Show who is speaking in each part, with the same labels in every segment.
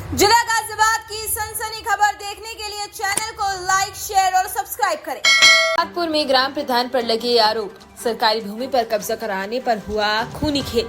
Speaker 1: जिला गाजियाबाद की सनसनी खबर देखने के लिए चैनल को लाइक, शेयर और सब्सक्राइब करें। नागपुर में ग्राम प्रधान पर लगे आरोप, सरकारी भूमि पर कब्जा कराने पर हुआ खूनी खेल।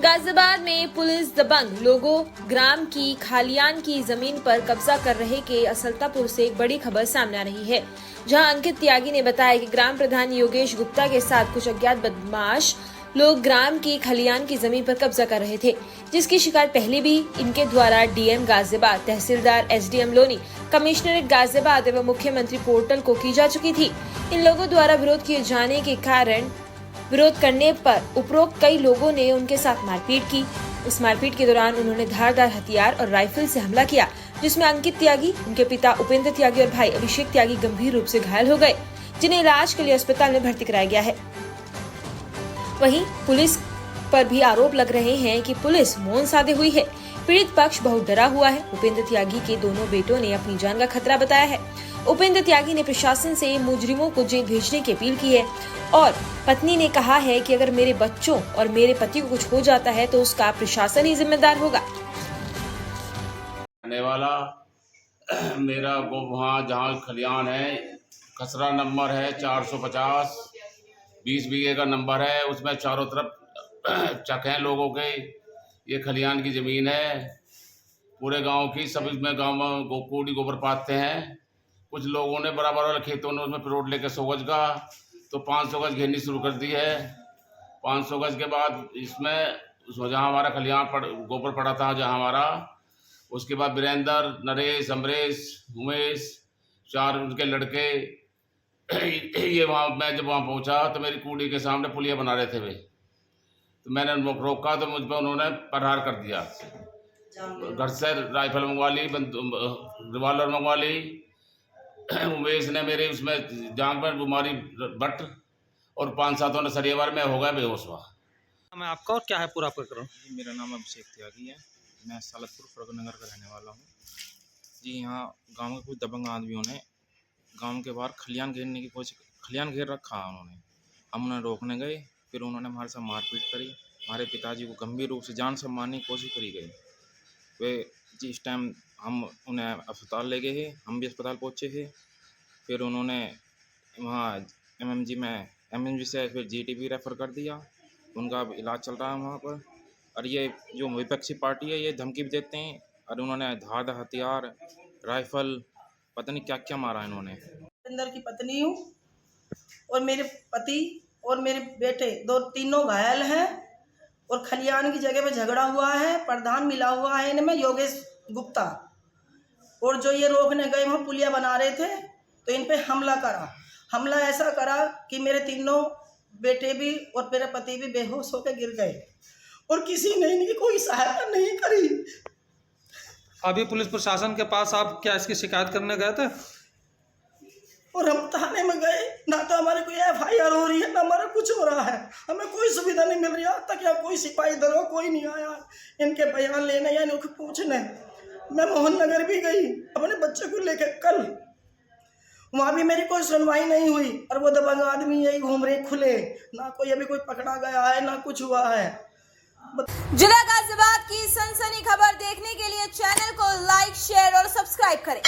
Speaker 1: गाजियाबाद में पुलिस दबंग लोगों ग्राम की खालियान की जमीन पर कब्जा कर रहे के असलतापुर से एक बड़ी खबर सामने आ रही है, जहां अंकित त्यागी ने बताया कि ग्राम प्रधान योगेश गुप्ता के साथ कुछ अज्ञात बदमाश लोग ग्राम की खलियान की जमीन पर कब्जा कर रहे थे, जिसकी शिकायत पहले भी इनके द्वारा डीएम गाजियाबाद, तहसीलदार, एसडीएम लोनी, कमिश्नरेट गाजियाबाद एवं मुख्यमंत्री पोर्टल को की जा चुकी थी। इन लोगों द्वारा विरोध किए जाने के कारण विरोध करने पर उपरोक्त कई लोगों ने उनके साथ मारपीट की। उस मारपीट के दौरान उन्होंने धारदार हथियार और राइफल से हमला किया, जिसमें अंकित त्यागी, उनके पिता उपेंद्र त्यागी और भाई अभिषेक त्यागी गंभीर रूप से घायल हो गए, जिन्हें इलाज के लिए अस्पताल में भर्ती कराया गया है। वहीं पुलिस पर भी आरोप लग रहे हैं कि पुलिस मौन साधे हुई है। पीड़ित पक्ष बहुत डरा हुआ है। उपेंद्र त्यागी के दोनों बेटों ने अपनी जान का खतरा बताया है। उपेंद्र त्यागी ने प्रशासन से मुजरिमों को जेल भेजने की अपील की है और पत्नी ने कहा है कि अगर मेरे बच्चों और मेरे पति को कुछ हो जाता है तो उसका प्रशासन ही जिम्मेदार होगा।
Speaker 2: आने वाला मेरा वो वहाँ जहाँ खलियान है, खसरा नंबर है 450, 20 बीघे का नंबर है। उसमें चारों तरफ चक हैं लोगों के। ये खलियान की ज़मीन है पूरे गांव की। सब इसमें गांव में कूड़ी गोबर पाते हैं। कुछ लोगों ने बराबर वाले खेतों ने उसमें प्लॉट लेकर 100 गज का तो 500 गज घेरनी शुरू कर दी है। 500 गज के बाद इसमें जहाँ हमारा खलियान गोबर पड़ा था, जहाँ हमारा, उसके बाद वीरेंद्र, नरेश, अमरेश, उमेश, 4 उनके लड़के ये वहाँ, मैं जब वहाँ पहुँचा तो मेरी कूड़ी के सामने पुलिया बना रहे थे वे, तो मैंने उनको रोका तो मुझ पर उन्होंने प्रहार कर दिया। घर से राइफल मंगवा ली, रिवॉल्वर मंगवा ली। उमेश ने मेरे उसमें जांग पर बीमारी बट और 5-7 ने सरियावार में हो गया बेहोश हुआ।
Speaker 3: मैं आपका और क्या है पूरा प्रकरण?
Speaker 4: मेरा नाम अभिषेक त्यागी है। मैं सालतपुर फरगनगर का रहने वाला हूँ जी। यहाँ गांव के कुछ दबंग आदमियों ने गांव के बाहर खलियान घेरने की कोशिश, खलियान घेर रखा उन्होंने। हम उन्हें रोकने गए, फिर उन्होंने हमारे साथ मारपीट करी। हमारे पिताजी को गंभीर रूप से जान से मारने की कोशिश करी गई। वे जिस टाइम हम उन्हें अस्पताल ले गए, हम भी अस्पताल पहुँचे थे। फिर उन्होंने वहाँ एमएमजी से फिर जीटीबी रेफ़र कर दिया। उनका अब इलाज चल रहा है वहाँ पर। और ये जो विपक्षी पार्टी है, ये धमकी भी देते हैं और उन्होंने धारदार हथियार, राइफल, पता नहीं क्या क्या मारा इन्होंने।
Speaker 5: अंदर की पत्नी हूँ और मेरे पति और मेरे बेटे तीनों घायल हैं और खलियान की जगह पे झगड़ा हुआ है। प्रधान मिला हुआ है इनमें योगेश गुप्ता, और जो ये रोकने गए वहाँ पुलिया बना रहे थे तो इन पे हमला करा। हमला ऐसा करा कि मेरे तीनों बेटे भी और मेरे पति भी बेहोश होकर गिर गए और किसी ने इनकी कोई सहायता नहीं करी।
Speaker 3: अभी पुलिस प्रशासन के पास आप क्या इसकी शिकायत करने गए थे?
Speaker 5: और हम थाने में गए, ना तो हमारे कोई एफआईआर हो रही है, ना हमारा कुछ हो रहा है। हमें कोई सुविधा नहीं मिल रही। आज तक यहाँ कोई सिपाही दरोगा कोई नहीं आया इनके बयान लेने या इनको पूछने। मैं मोहन नगर भी गई अपने बच्चे को लेकर कल, वहाँ भी मेरी कोई सुनवाई नहीं हुई और वो दबंग आदमी यही घूम रहे खुले, ना कोई अभी कोई पकड़ा गया है ना कुछ हुआ है।
Speaker 1: जिला गाजियाबाद की सनसनी खबर देखने के लिए चैनल को लाइक, शेयर और सब्सक्राइब करें।